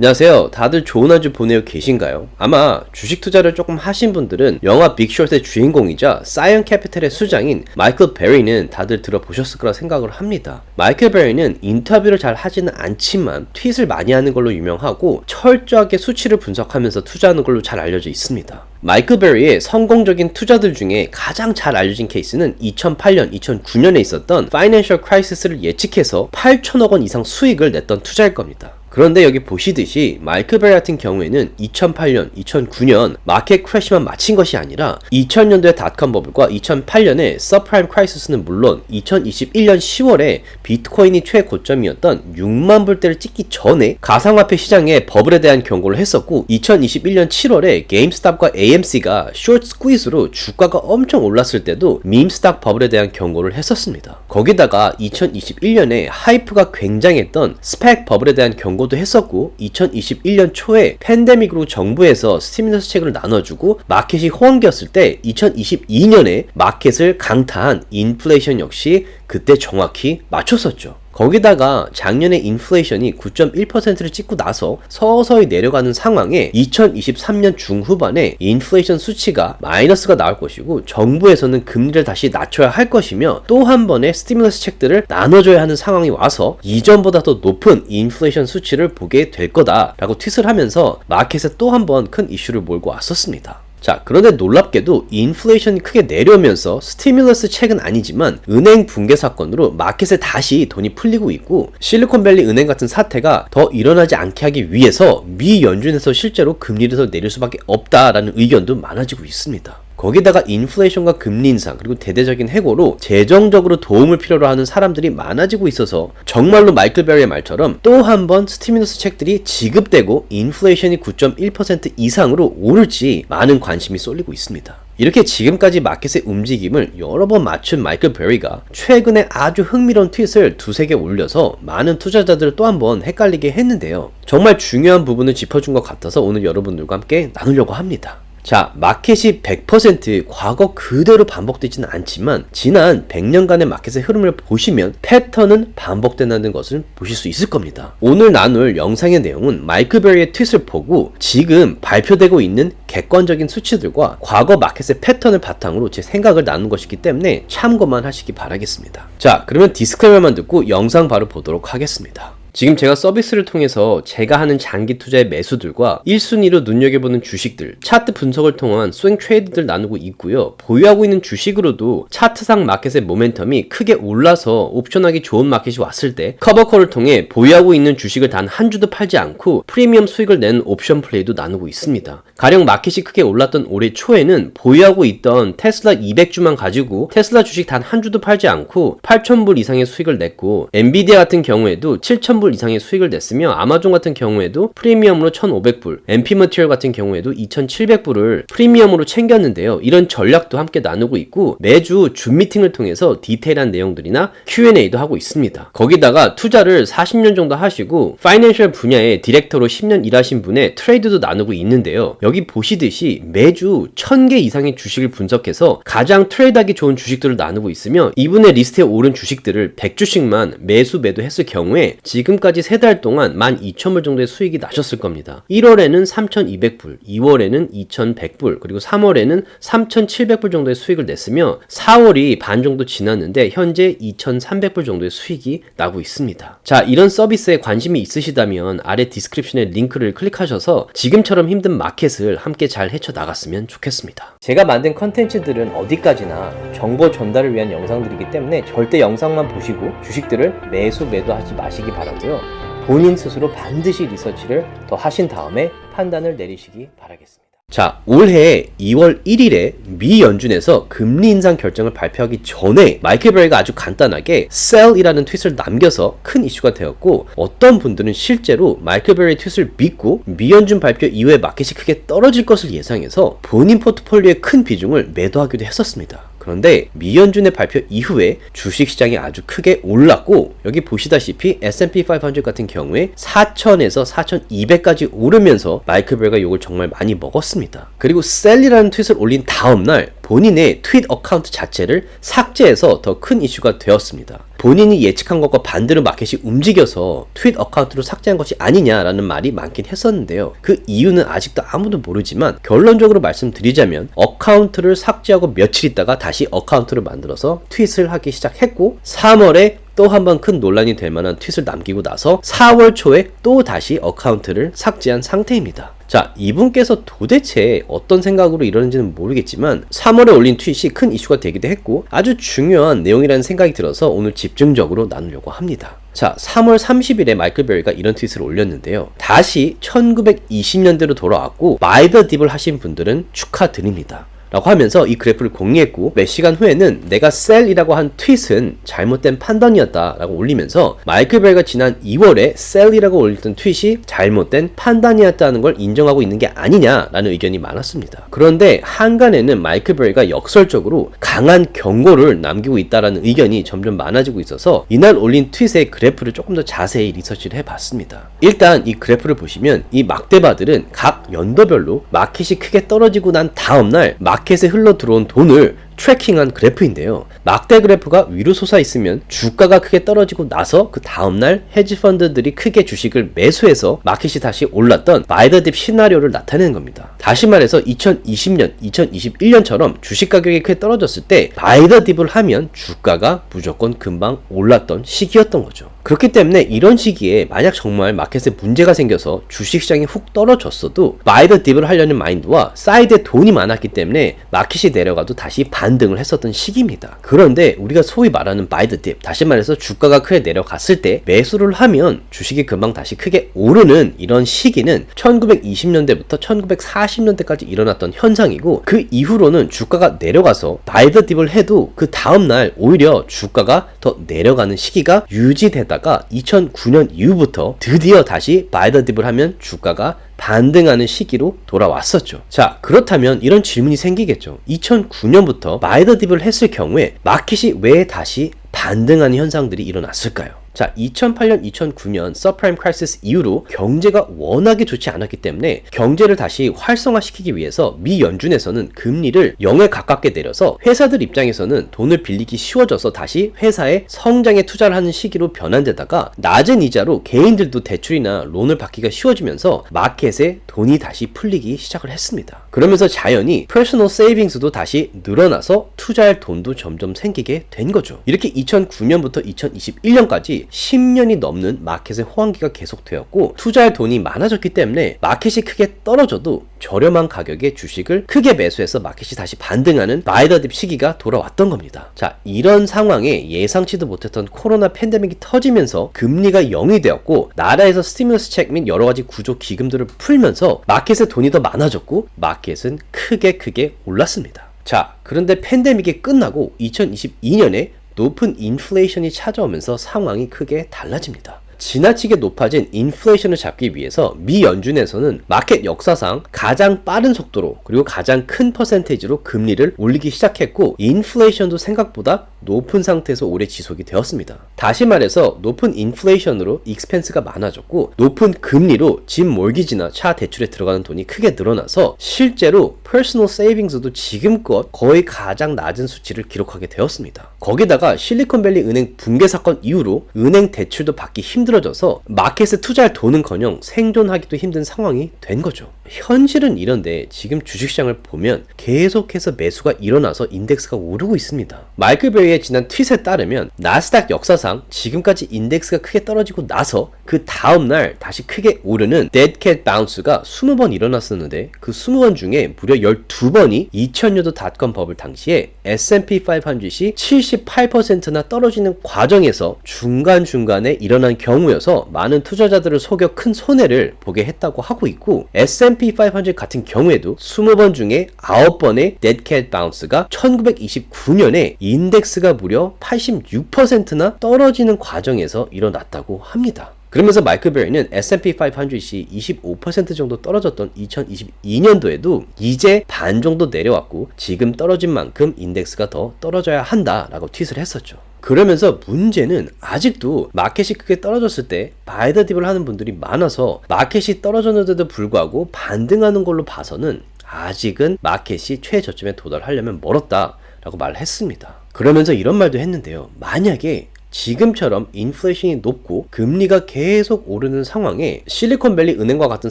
안녕하세요. 다들 좋은 한 주 보내고 계신가요? 아마 주식 투자를 조금 하신 분들은 영화 빅숏의 주인공이자 사이언 캐피탈의 수장인 마이클 베리는 다들 들어보셨을 거라 생각을 합니다. 마이클 베리는 인터뷰를 잘 하지는 않지만 트윗을 많이 하는 걸로 유명하고 철저하게 수치를 분석하면서 투자하는 걸로 잘 알려져 있습니다. 마이클 베리의 성공적인 투자들 중에 가장 잘 알려진 케이스는 2008년, 2009년에 있었던 파이낸셜 크라이시스를 예측해서 8천억 원 이상 수익을 냈던 투자일 겁니다. 그런데 여기 보시듯이 마이클 베리 같은 경우에는 2008년, 2009년 마켓 크래시만 마친 것이 아니라 2000년도의 닷컴 버블과 2008년의 서프라임 크라이시스는 물론 2021년 10월에 비트코인이 최고점이었던 6만 불대를 찍기 전에 가상화폐 시장의 버블에 대한 경고를 했었고 2021년 7월에 게임스탑과 AMC가 숏 스퀴즈로 주가가 엄청 올랐을 때도 밈스탁 버블에 대한 경고를 했었습니다. 거기다가 2021년에 하이프가 굉장했던 스펙 버블에 대한 경고도 했었고 2021년 초에 팬데믹으로 정부에서 스티뮬러스 책을 나눠주고 마켓이 호황기였을 때 2022년에 마켓을 강타한 인플레이션 역시 그때 정확히 맞췄었죠. 거기다가 작년에 인플레이션이 9.1%를 찍고 나서 서서히 내려가는 상황에 2023년 중후반에 인플레이션 수치가 마이너스가 나올 것이고 정부에서는 금리를 다시 낮춰야 할 것이며 또 한 번의 스티뮬러스 책들을 나눠줘야 하는 상황이 와서 이전보다 더 높은 인플레이션 수치를 보게 될 거다라고 트윗을 하면서 마켓에 또 한 번 큰 이슈를 몰고 왔었습니다. 자, 그런데 놀랍게도 인플레이션이 크게 내려오면서 스티뮬러스 책은 아니지만 은행 붕괴 사건으로 마켓에 다시 돈이 풀리고 있고 실리콘밸리 은행 같은 사태가 더 일어나지 않게 하기 위해서 미 연준에서 실제로 금리를 더 내릴 수밖에 없다라는 의견도 많아지고 있습니다. 거기다가 인플레이션과 금리 인상 그리고 대대적인 해고로 재정적으로 도움을 필요로 하는 사람들이 많아지고 있어서 정말로 마이클 베리의 말처럼 또 한 번 스티뮬러스 책들이 지급되고 인플레이션이 9.1% 이상으로 오를지 많은 관심이 쏠리고 있습니다. 이렇게 지금까지 마켓의 움직임을 여러 번 맞춘 마이클 베리가 최근에 아주 흥미로운 트윗을 두세 개 올려서 많은 투자자들을 또 한 번 헷갈리게 했는데요. 정말 중요한 부분을 짚어준 것 같아서 오늘 여러분들과 함께 나누려고 합니다. 자, 마켓이 100% 과거 그대로 반복되지는 않지만 지난 100년간의 마켓의 흐름을 보시면 패턴은 반복된다는 것을 보실 수 있을 겁니다. 오늘 나눌 영상의 내용은 마이클 베리의 트윗을 보고 지금 발표되고 있는 객관적인 수치들과 과거 마켓의 패턴을 바탕으로 제 생각을 나눈 것이기 때문에 참고만 하시기 바라겠습니다. 자, 그러면 디스클레이머만 듣고 영상 바로 보도록 하겠습니다. 지금 제가 서비스를 통해서 제가 하는 장기 투자의 매수들과 1순위로 눈여겨보는 주식들, 차트 분석을 통한 스윙 트레이드들 나누고 있고요. 보유하고 있는 주식으로도 차트상 마켓의 모멘텀이 크게 올라서 옵션하기 좋은 마켓이 왔을 때 커버콜을 통해 보유하고 있는 주식을 단 한 주도 팔지 않고 프리미엄 수익을 내는 옵션 플레이도 나누고 있습니다. 가령 마켓이 크게 올랐던 올해 초에는 보유하고 있던 테슬라 200주만 가지고 테슬라 주식 단 한 주도 팔지 않고 8,000불 이상의 수익을 냈고 엔비디아 같은 경우에도 7,000불 이상의 수익을 냈으며 아마존 같은 경우에도 프리미엄으로 1,500불, MP 머티리얼 같은 경우에도 2,700불을 프리미엄으로 챙겼는데요. 이런 전략도 함께 나누고 있고 매주 줌 미팅을 통해서 디테일한 내용들이나 Q&A도 하고 있습니다. 거기다가 투자를 40년 정도 하시고 파이낸셜 분야의 디렉터로 10년 일하신 분의 트레이드도 나누고 있는데요. 여기 보시듯이 매주 1000개 이상의 주식을 분석해서 가장 트레이드하기 좋은 주식들을 나누고 있으며 이분의 리스트에 오른 주식들을 100주씩만 매수 매도했을 경우에 지금까지 3달 동안 12,000불 정도의 수익이 나셨을 겁니다. 1월에는 3,200불, 2월에는 2,100불, 그리고 3월에는 3,700불 정도의 수익을 냈으며 4월이 반 정도 지났는데 현재 2,300불 정도의 수익이 나고 있습니다. 자, 이런 서비스에 관심이 있으시다면 아래 디스크립션에 링크를 클릭하셔서 지금처럼 힘든 마켓을 함께 잘 헤쳐나갔으면 좋겠습니다. 제가 만든 컨텐츠들은 어디까지나 정보 전달을 위한 영상들이기 때문에 절대 영상만 보시고 주식들을 매수 매도하지 마시기 바라고요. 본인 스스로 반드시 리서치를 더 하신 다음에 판단을 내리시기 바라겠습니다. 자, 올해 2월 1일에 미 연준에서 금리 인상 결정을 발표하기 전에 마이클 베리가 아주 간단하게 sell이라는 트윗을 남겨서 큰 이슈가 되었고 어떤 분들은 실제로 마이클 베리의 트윗을 믿고 미 연준 발표 이후에 마켓이 크게 떨어질 것을 예상해서 본인 포트폴리오의 큰 비중을 매도하기도 했었습니다. 그런데 미 연준의 발표 이후에 주식시장이 아주 크게 올랐고 여기 보시다시피 S&P 500 같은 경우에 4,000에서 4,200까지 오르면서 마이클 베리가 욕을 정말 많이 먹었습니다. 그리고 셀이라는 트윗을 올린 다음날 본인의 트윗 어카운트 자체를 삭제해서 더 큰 이슈가 되었습니다. 본인이 예측한 것과 반대로 마켓이 움직여서 트윗 어카운트로 삭제한 것이 아니냐라는 말이 많긴 했었는데요. 그 이유는 아직도 아무도 모르지만 결론적으로 말씀드리자면 어카운트를 삭제하고 며칠 있다가 다시 어카운트를 만들어서 트윗을 하기 시작했고 3월에 또 한 번 큰 논란이 될 만한 트윗을 남기고 나서 4월 초에 또 다시 어카운트를 삭제한 상태입니다. 자, 이분께서 도대체 어떤 생각으로 이러는지는 모르겠지만 3월에 올린 트윗이 큰 이슈가 되기도 했고 아주 중요한 내용이라는 생각이 들어서 오늘 집중적으로 나누려고 합니다. 자, 3월 30일에 마이클 베리가 이런 트윗을 올렸는데요. 다시 1920년대로 돌아왔고 바이 더 딥을 하신 분들은 축하드립니다. 라고 하면서 이 그래프를 공유했고 몇 시간 후에는 내가 셀이라고 한 트윗은 잘못된 판단이었다 라고 올리면서 마이클 베리가 지난 2월에 셀이라고 올렸던 트윗이 잘못된 판단이었다는 걸 인정하고 있는 게 아니냐라는 의견이 많았습니다. 그런데 한간에는 마이클 베리가 역설적으로 강한 경고를 남기고 있다라는 의견이 점점 많아지고 있어서 이날 올린 트윗의 그래프를 조금 더 자세히 리서치를 해봤습니다. 일단 이 그래프를 보시면 이 막대바들은 각 연도별로 마켓이 크게 떨어지고 난 다음날 마켓에 흘러 들어온 돈을 트래킹한 그래프인데요. 막대 그래프가 위로 솟아 있으면 주가가 크게 떨어지고 나서 그 다음날 헤지펀드들이 크게 주식을 매수해서 마켓이 다시 올랐던 바이 더 딥 시나리오를 나타내는 겁니다. 다시 말해서 2020년, 2021년처럼 주식 가격이 크게 떨어졌을 때 바이 더 딥을 하면 주가가 무조건 금방 올랐던 시기였던 거죠. 그렇기 때문에 이런 시기에 만약 정말 마켓에 문제가 생겨서 주식시장이 훅 떨어졌어도 바이 더 딥을 하려는 마인드와 사이드에 돈이 많았기 때문에 마켓이 내려가도 다시 반등을 했었던 시기입니다. 그런데 우리가 소위 말하는 바이 더 딥, 다시 말해서 주가가 크게 내려갔을 때 매수를 하면 주식이 금방 다시 크게 오르는 이런 시기는 1920년대부터 1940년대까지 일어났던 현상이고 그 이후로는 주가가 내려가서 바이 더 딥을 해도 그 다음날 오히려 주가가 더 내려가는 시기가 유지되다가 2009년 이후부터 드디어 다시 바이 더 딥을 하면 주가가 반등하는 시기로 돌아왔었죠. 자, 그렇다면 이런 질문이 생기겠죠. 2009년부터 바이 더 딥을 했을 경우에 마켓이 왜 다시 반등하는 현상들이 일어났을까요? 자, 2008년, 2009년 서프라임 크라이시스 이후로 경제가 워낙에 좋지 않았기 때문에 경제를 다시 활성화시키기 위해서 미 연준에서는 금리를 0에 가깝게 내려서 회사들 입장에서는 돈을 빌리기 쉬워져서 다시 회사의 성장에 투자를 하는 시기로 변한 데다가 낮은 이자로 개인들도 대출이나 론을 받기가 쉬워지면서 마켓에 돈이 다시 풀리기 시작을 했습니다. 그러면서 자연히 퍼스널 세이빙스도 다시 늘어나서 투자할 돈도 점점 생기게 된 거죠. 이렇게 2009년부터 2021년까지 10년이 넘는 마켓의 호황기가 계속되었고 투자할 돈이 많아졌기 때문에 마켓이 크게 떨어져도 저렴한 가격에 주식을 크게 매수해서 마켓이 다시 반등하는 바이 더 딥 시기가 돌아왔던 겁니다. 자, 이런 상황에 예상치도 못했던 코로나 팬데믹이 터지면서 금리가 0이 되었고 나라에서 스티뮬러스 책 및 여러 가지 구조 기금들을 풀면서 마켓에 돈이 더 많아졌고 마켓은 크게 올랐습니다. 자, 그런데 팬데믹이 끝나고 2022년에 높은 인플레이션이 찾아오면서 상황이 크게 달라집니다. 지나치게 높아진 인플레이션을 잡기 위해서 미 연준에서는 마켓 역사상 가장 빠른 속도로 그리고 가장 큰 퍼센테이지로 금리를 올리기 시작했고 인플레이션도 생각보다 높은 상태에서 오래 지속이 되었습니다. 다시 말해서 높은 인플레이션으로 익스펜스가 많아졌고 높은 금리로 집 몰기지나 차 대출에 들어가는 돈이 크게 늘어나서 실제로 퍼스널 세이빙스도 지금껏 거의 가장 낮은 수치를 기록하게 되었습니다. 거기다가 실리콘밸리 은행 붕괴 사건 이후로 은행 대출도 받기 힘들어져서 마켓에 투자할 돈은커녕 생존하기도 힘든 상황이 된 거죠. 현실은 이런데 지금 주식시장을 보면 계속해서 매수가 일어나서 인덱스가 오르고 있습니다. 마이클 베리의 지난 트윗에 따르면 나스닥 역사상 지금까지 인덱스가 크게 떨어지고 나서 그 다음날 다시 크게 오르는 데드캣 바운스가 20번 일어났었는데 그 20번 중에 무려 12번이 2000년도 닷컴 버블 당시에 S&P 500이 78%나 떨어지는 과정에서 중간중간에 일어난 경우여서 많은 투자자들을 속여 큰 손해를 보게 했다고 하고 있고 S&P 500 같은 경우에도 20번 중에 9번의 데드캣 바운스가 1929년에 인덱스가 무려 86%나 떨어지는 과정에서 일어났다고 합니다. 그러면서 마이클 베리는 S&P 500이 25% 정도 떨어졌던 2022년도에도 이제 반 정도 내려왔고 지금 떨어진 만큼 인덱스가 더 떨어져야 한다라고 트윗을 했었죠. 그러면서 문제는 아직도 마켓이 크게 떨어졌을 때 바이 더 딥을 하는 분들이 많아서 마켓이 떨어졌는데도 불구하고 반등하는 걸로 봐서는 아직은 마켓이 최저점에 도달하려면 멀었다라고 말을 했습니다. 그러면서 이런 말도 했는데요. 만약에 지금처럼 인플레이션이 높고 금리가 계속 오르는 상황에 실리콘밸리 은행과 같은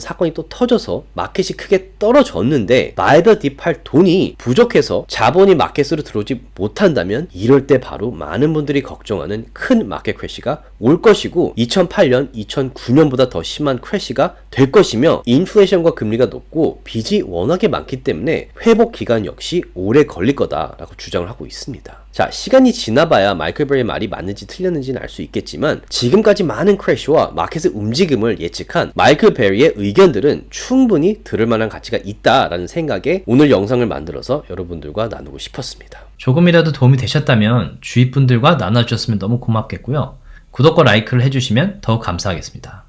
사건이 또 터져서 마켓이 크게 떨어졌는데 바이더 딥할 돈이 부족해서 자본이 마켓으로 들어오지 못한다면 이럴 때 바로 많은 분들이 걱정하는 큰 마켓 크래시가 올 것이고 2008년, 2009년보다 더 심한 크래시가 될 것이며 인플레이션과 금리가 높고 빚이 워낙에 많기 때문에 회복 기간 역시 오래 걸릴 거다라고 주장을 하고 있습니다. 자, 시간이 지나봐야 마이클 베리의 말이 맞는지 틀렸는지는 알 수 있겠지만 지금까지 많은 크래시와 마켓의 움직임을 예측한 마이클 베리의 의견들은 충분히 들을 만한 가치가 있다라는 생각에 오늘 영상을 만들어서 여러분들과 나누고 싶었습니다. 조금이라도 도움이 되셨다면 주위 분들과 나눠주셨으면 너무 고맙겠고요. 구독과 라이크를 해주시면 더욱 감사하겠습니다.